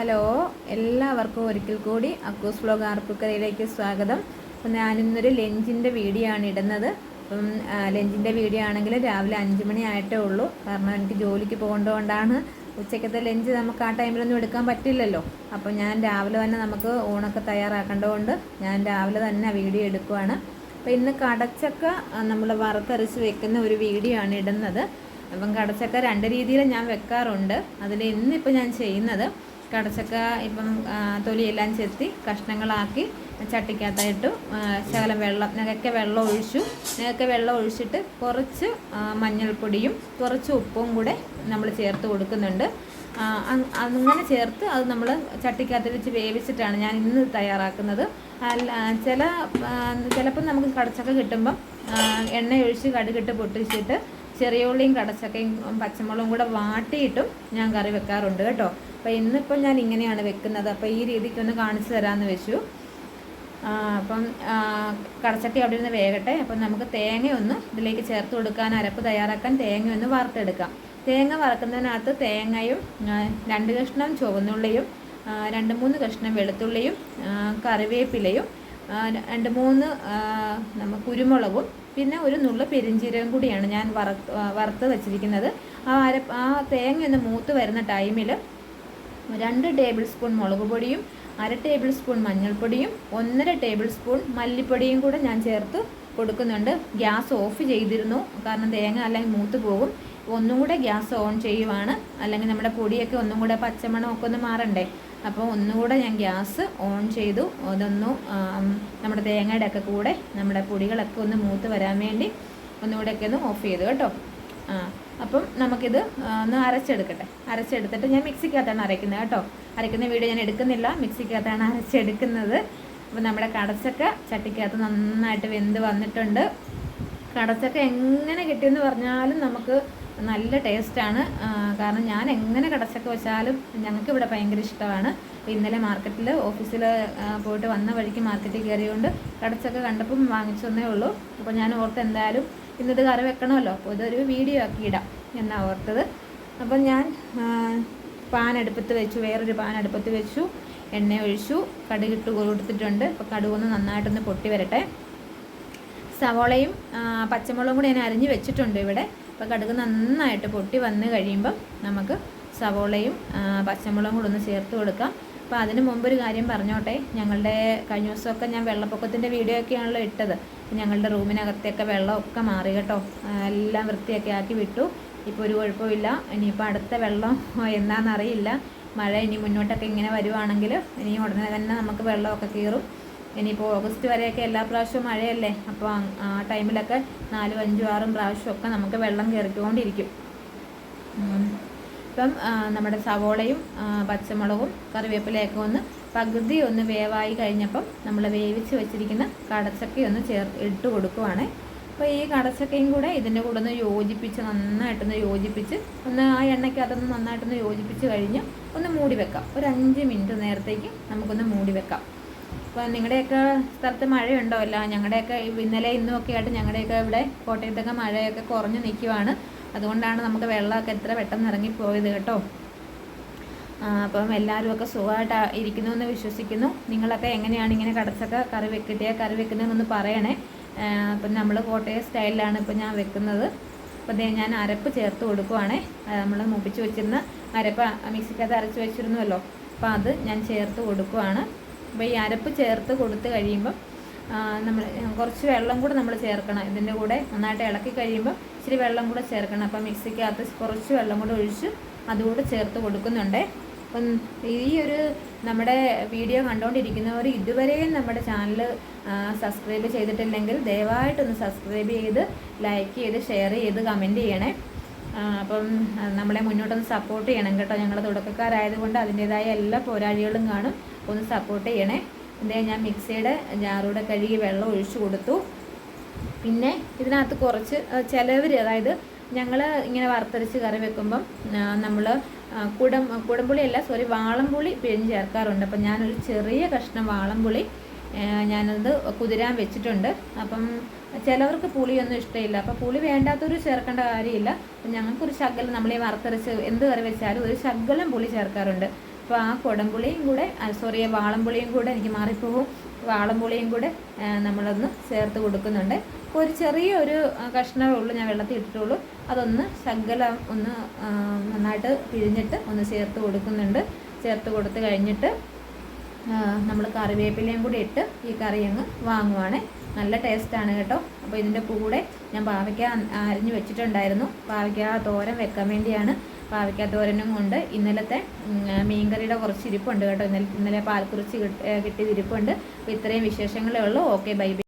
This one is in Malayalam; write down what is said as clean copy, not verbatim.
ഹലോ, എല്ലാവർക്കും ഒരിക്കൽ കൂടി അക്കൂസ് വ്ലോഗ് ആർപ്പുക്കരയിലേക്ക് സ്വാഗതം. അപ്പം ഞാനിന്നൊരു ലഞ്ചിൻ്റെ വീഡിയോ ആണ് ഇടുന്നത്. അപ്പം ലഞ്ചിൻ്റെ വീഡിയോ ആണെങ്കിൽ രാവിലെ 5 മണി ആയിട്ടേ ഉള്ളൂ. കാരണം എനിക്ക് ജോലിക്ക് പോകേണ്ടതുകൊണ്ടാണ് ഉച്ചക്കത്തെ ലഞ്ച് നമുക്ക് ആ ടൈമിലൊന്നും എടുക്കാൻ പറ്റില്ലല്ലോ. അപ്പം ഞാൻ രാവിലെ തന്നെ നമുക്ക് ഊണൊക്കെ തയ്യാറാക്കേണ്ടതുകൊണ്ട് ഞാൻ രാവിലെ തന്നെ വീഡിയോ എടുക്കുവാണ്. അപ്പോൾ ഇന്ന് കടച്ചക്ക നമ്മൾ വറുത്തരച്ച് വെക്കുന്ന ഒരു വീഡിയോ ആണ് ഇടുന്നത്. അപ്പം കടച്ചക്ക 2 രീതിയിൽ ഞാൻ വെക്കാറുണ്ട്. അതിൽ ഇന്നിപ്പോൾ ഞാൻ ചെയ്യുന്നത് കടച്ചക്ക ഇപ്പം തൊലിയെല്ലാം ചെത്തി കഷ്ണങ്ങളാക്കി ചട്ടിക്കകത്തായിട്ട് ശകലം വെള്ളം വെള്ളം ഒഴിച്ചിട്ട് കുറച്ച് മഞ്ഞൾപ്പൊടിയും കുറച്ച് ഉപ്പും കൂടെ നമ്മൾ ചേർത്ത് കൊടുക്കുന്നുണ്ട്. അങ്ങനെ ചേർത്ത് അത് നമ്മൾ ചട്ടിക്കകത്ത് വെച്ച് വേവിച്ചിട്ടാണ് ഞാൻ ഇന്ന് തയ്യാറാക്കുന്നത്. ചിലപ്പോൾ നമുക്ക് കടച്ചക്ക കിട്ടുമ്പം എണ്ണ ഒഴിച്ച് കടുകിട്ട് പൊട്ടിച്ചിട്ട് ചെറിയ ഉള്ളിയും കടച്ചക്കയും പച്ചമുളകും കൂടെ വാട്ടിയിട്ടും ഞാൻ കറി വെക്കാറുണ്ട് കേട്ടോ. അപ്പോൾ ഇന്നിപ്പം ഞാൻ ഇങ്ങനെയാണ് വെക്കുന്നത്. അപ്പോൾ ഈ രീതിക്കൊന്ന് കാണിച്ചു തരാമെന്ന് വെച്ചു. അപ്പം കടച്ചക്ക അവിടെ നിന്ന് വേകട്ടെ. അപ്പം നമുക്ക് തേങ്ങയൊന്ന് ഇതിലേക്ക് ചേർത്ത് കൊടുക്കാൻ, അരപ്പ് തയ്യാറാക്കാൻ തേങ്ങയൊന്ന് വറുത്തെടുക്കാം. തേങ്ങ വറുക്കുന്നതിനകത്ത് തേങ്ങയും 2 കഷ്ണം ചുവന്നുള്ളിയും 2-3 കഷ്ണം വെളുത്തുള്ളിയും കറിവേപ്പിലയും 2-3 കുരുമുളകും പിന്നെ ഒരു നുള്ള പെരിഞ്ചീരകം കൂടിയാണ് ഞാൻ വറുത്ത് വെച്ചിരിക്കുന്നത്. ആ തേങ്ങ ഒന്ന് മൂത്ത് വരുന്ന ടൈമിൽ 2 ടേബിൾ സ്പൂൺ മുളക് പൊടിയും 1/2 ടേബിൾ സ്പൂൺ മഞ്ഞൾപ്പൊടിയും 1/2 ടേബിൾ സ്പൂൺ മല്ലിപ്പൊടിയും കൂടെ ഞാൻ ചേർത്ത് കൊടുക്കുന്നുണ്ട്. ഗ്യാസ് ഓഫ് ചെയ്തിരുന്നു, കാരണം തേങ്ങ അല്ലെങ്കിൽ മൂത്ത് പോകും. ഒന്നും കൂടെ ഗ്യാസ് ഓൺ ചെയ്യുവാണ്, അല്ലെങ്കിൽ നമ്മുടെ പൊടിയൊക്കെ ഒന്നും കൂടെ പച്ചമണമൊക്കെ ഒന്ന് മാറണ്ടേ. അപ്പോൾ ഒന്നുകൂടെ ഞാൻ ഗ്യാസ് ഓൺ ചെയ്തു. അതൊന്നു നമ്മുടെ തേങ്ങയുടെ ഒക്കെ കൂടെ നമ്മുടെ പൊടികളൊക്കെ ഒന്ന് മൂത്ത് വരാൻ വേണ്ടി ഒന്നുകൂടെയൊക്കെ ഒന്ന് ഓഫ് ചെയ്തു കേട്ടോ. അപ്പം നമുക്കിത് ഒന്ന് അരച്ചെടുത്തിട്ട് ഞാൻ മിക്സിക്കകത്താണ് അരയ്ക്കുന്നത് കേട്ടോ. അരയ്ക്കുന്ന വീഡിയോ ഞാൻ എടുക്കുന്നില്ല, മിക്സിക്കകത്താണ് അരച്ചെടുക്കുന്നത്. അപ്പം നമ്മുടെ കടച്ചക്ക ചട്ടിക്കകത്ത് നന്നായിട്ട് വെന്ത് വന്നിട്ടുണ്ട്. കടച്ചക്ക എങ്ങനെ കിട്ടിയെന്ന് പറഞ്ഞാലും നമുക്ക് നല്ല ടേസ്റ്റാണ്. കാരണം ഞാൻ എങ്ങനെ കടച്ചക്ക വെച്ചാലും ഞങ്ങൾക്കിവിടെ ഭയങ്കര ഇഷ്ടമാണ്. ഇന്നലെ മാർക്കറ്റിൽ ഓഫീസിൽ പോയിട്ട് വന്ന വഴിക്ക് മാർക്കറ്റിൽ കയറിയുകൊണ്ട് കടച്ചക്ക കണ്ടപ്പം വാങ്ങിച്ചൊന്നേ ഉള്ളൂ. അപ്പോൾ ഞാൻ ഓർത്ത് എന്തായാലും ഇന്നത് കറി വെക്കണമല്ലോ, അപ്പോൾ ഇതൊരു വീഡിയോ ആക്കി ഇടാം എന്നാണ് ഓർത്തത്. അപ്പം ഞാൻ വേറൊരു പാൻ അടുപ്പത്ത് വെച്ചു, എണ്ണ ഒഴിച്ചു, കടുകിട്ട് കൊടുത്തിട്ടുണ്ട്. അപ്പോൾ കടുകൊന്ന് നന്നായിട്ടൊന്ന് പൊട്ടി വരട്ടെ. സവോളയും പച്ചമുളകും കൂടി ഞാൻ അരിഞ്ഞ് വെച്ചിട്ടുണ്ട് ഇവിടെ. അപ്പോൾ കടുക് നന്നായിട്ട് പൊട്ടി വന്ന് കഴിയുമ്പം നമുക്ക് സവോളയും പച്ചമുളകും കൂടെ ഒന്ന് ചേർത്ത് കൊടുക്കാം. അപ്പോൾ അതിന് മുമ്പൊരു കാര്യം പറഞ്ഞോട്ടെ. ഞങ്ങളുടെ കഴിഞ്ഞ ദിവസമൊക്കെ ഞാൻ വെള്ളപ്പൊക്കത്തിൻ്റെ വീഡിയോ ഒക്കെയാണല്ലോ ഇട്ടത്. ഞങ്ങളുടെ റൂമിനകത്തൊക്കെ വെള്ളമൊക്കെ മാറി കേട്ടോ. എല്ലാം വൃത്തിയൊക്കെ ആക്കി വിട്ടു. ഇപ്പോൾ ഒരു കുഴപ്പമില്ല. ഇനിയിപ്പോൾ അടുത്ത വെള്ളം എന്താണെന്നറിയില്ല. മഴ ഇനി മുന്നോട്ടൊക്കെ ഇങ്ങനെ വരുവാണെങ്കിൽ ഇനി ഉടനെ തന്നെ നമുക്ക് വെള്ളമൊക്കെ കയറും. ഇനിയിപ്പോൾ ഓഗസ്റ്റ് വരെയൊക്കെ എല്ലാ പ്രാവശ്യവും മഴയല്ലേ. അപ്പോൾ ആ ടൈമിലൊക്കെ 4, 5, 6 പ്രാവശ്യമൊക്കെ നമുക്ക് വെള്ളം കയറിക്കൊണ്ടിരിക്കും. ഇപ്പം നമ്മുടെ സവോളയും പച്ചമുളകും കറിവേപ്പിലയൊക്കെ പകുതി വേവായി കഴിഞ്ഞപ്പം നമ്മൾ വേവിച്ച് വെച്ചിരിക്കുന്ന കടച്ചക്കയൊന്ന് ഇട്ട് കൊടുക്കുവാണ്. അപ്പോൾ ഈ കടച്ചക്കയും കൂടെ ഇതിൻ്റെ കൂടെ നന്നായിട്ടൊന്ന് യോജിപ്പിച്ച് ആ എണ്ണയ്ക്കകത്തൊന്ന് നന്നായിട്ടൊന്ന് യോജിപ്പിച്ച് കഴിഞ്ഞ് ഒന്ന് മൂടി വെക്കാം. ഒരു 5 മിനിറ്റ് നേരത്തേക്ക് നമുക്കൊന്ന് മൂടി വെക്കാം. അപ്പോൾ നിങ്ങളുടെയൊക്കെ സ്ഥലത്ത് മഴയുണ്ടോ? അല്ല, ഞങ്ങളുടെയൊക്കെ ഇന്നലെ ഇന്നുമൊക്കെ ആയിട്ട് ഞങ്ങളുടെയൊക്കെ ഇവിടെ കോട്ടയത്തൊക്കെ മഴയൊക്കെ കുറഞ്ഞ് നിൽക്കുവാണ്. അതുകൊണ്ടാണ് നമുക്ക് വെള്ളമൊക്കെ എത്ര പെട്ടെന്ന് ഇറങ്ങിപ്പോയത് കേട്ടോ. അപ്പം എല്ലാവരുമൊക്കെ സുഖമായിട്ട് ഇരിക്കുന്നു എന്ന് വിശ്വസിക്കുന്നു. നിങ്ങളൊക്കെ എങ്ങനെയാണ് ഇങ്ങനെ കടച്ചക്ക കറി വെക്കുന്നതെന്നൊന്ന് പറയണേ. അപ്പം നമ്മൾ കോട്ടയം സ്റ്റൈലിലാണ് ഇപ്പോൾ ഞാൻ വെക്കുന്നത്. അപ്പോൾ ഞാൻ അരപ്പ് ചേർത്ത് കൊടുക്കുവാണേ. നമ്മൾ മുപ്പിച്ച് വെച്ചിരുന്ന അരപ്പ് മിക്സിക്കകത്ത് അരച്ച് വെച്ചിരുന്നുവല്ലോ, അപ്പോൾ അത് ഞാൻ ചേർത്ത് കൊടുക്കുവാണ്. അപ്പോൾ ഈ അരപ്പ് ചേർത്ത് കൊടുത്ത് കഴിയുമ്പം നമ്മൾ കുറച്ച് വെള്ളം കൂടെ നമ്മൾ ചേർക്കണം. ഇതിൻ്റെ കൂടെ നന്നായിട്ട് ഇളക്കി കഴിയുമ്പോൾ ഇച്ചിരി വെള്ളം കൂടെ ചേർക്കണം. അപ്പം മിക്സിക്കകത്ത് കുറച്ച് വെള്ളം കൂടെ ഒഴിച്ച് അതുകൂടെ ചേർത്ത് കൊടുക്കുന്നുണ്ട്. അപ്പം ഈ ഒരു നമ്മുടെ വീഡിയോ കണ്ടുകൊണ്ടിരിക്കുന്നവർ ഇതുവരെയും നമ്മുടെ ചാനൽ സബ്സ്ക്രൈബ് ചെയ്തിട്ടില്ലെങ്കിൽ ദയവായിട്ടൊന്ന് സബ്സ്ക്രൈബ് ചെയ്ത് ലൈക്ക് ചെയ്ത് ഷെയർ ചെയ്ത് കമൻറ്റ് ചെയ്യണേ. അപ്പം നമ്മളെ മുന്നോട്ടൊന്ന് സപ്പോർട്ട് ചെയ്യണം കേട്ടോ. ഞങ്ങൾ തുടക്കക്കാരായതുകൊണ്ട് അതിൻ്റേതായ എല്ലാ പോരാളികളും കാണും. ഒന്ന് സപ്പോർട്ട് ചെയ്യണേ. ഞാൻ മിക്സിയുടെ ജാറൂടെ കഴുകി വെള്ളം ഒഴിച്ചു കൊടുത്തു. പിന്നെ ഇതിനകത്ത് കുറച്ച് അതായത് ഞങ്ങൾ ഇങ്ങനെ വറുത്തരച്ച് കറി വെക്കുമ്പം നമ്മൾ വാളംപുളി പിഴിഞ്ഞ് ചേർക്കാറുണ്ട്. അപ്പം ഞാനൊരു ചെറിയ കഷ്ണം വാളംപുളി ഞാനത് കുതിരാൻ വെച്ചിട്ടുണ്ട്. അപ്പം ചിലവർക്ക് പുളിയൊന്നും ഇഷ്ടമില്ല. അപ്പോൾ പുളി വേണ്ടാത്തൊരു ചേർക്കേണ്ട കാര്യമില്ല. ഞങ്ങൾക്കൊരു ശകലം നമ്മൾ ഈ വറുത്തരച്ച് എന്ത് കറി വെച്ചാലും ഒരു ശകലം പുളി ചേർക്കാറുണ്ട്. അപ്പോൾ ആ കുടംപുളിയും കൂടെ വാളംപുളിയും കൂടെ എനിക്ക് മാറിപ്പോകും, വാളംപുളിയും കൂടെ നമ്മളൊന്ന് ചേർത്ത് കൊടുക്കുന്നുണ്ട്. അപ്പോൾ ഒരു ചെറിയൊരു കഷ്ണമേ ഉള്ളൂ ഞാൻ വെള്ളത്തിൽ ഇട്ടിട്ടുള്ളൂ. അതൊന്ന് ശകലം ഒന്ന് നന്നായിട്ട് പിഴിഞ്ഞിട്ട് ഒന്ന് ചേർത്ത് കൊടുക്കുന്നുണ്ട്. ചേർത്ത് കൊടുത്ത് കഴിഞ്ഞിട്ട് നമ്മൾ കറിവേപ്പിലയും കൂടി ഇട്ട് ഈ കറി അങ്ങ് വാങ്ങുവാണ്. നല്ല ടേസ്റ്റാണ് കേട്ടോ. അപ്പോൾ ഇതിൻ്റെ കൂടെ ഞാൻ പാവയ്ക്ക അരിഞ്ഞ് വെച്ചിട്ടുണ്ടായിരുന്നു. പാവയ്ക്ക തോരൻ വെക്കാൻ വേണ്ടിയാണ്. പാവയ്ക്ക തോരനും കൊണ്ട് ഇന്നലത്തെ മീൻകറിയുടെ കുറച്ച് ഇരിപ്പുണ്ട് കേട്ടോ. ഇന്നലെ പാൽക്കുറിച്ച് കിട്ടിയ ഇരിപ്പുണ്ട്. അപ്പോൾ ഇത്രയും വിശേഷങ്ങളേ ഉള്ളൂ. Okay, by.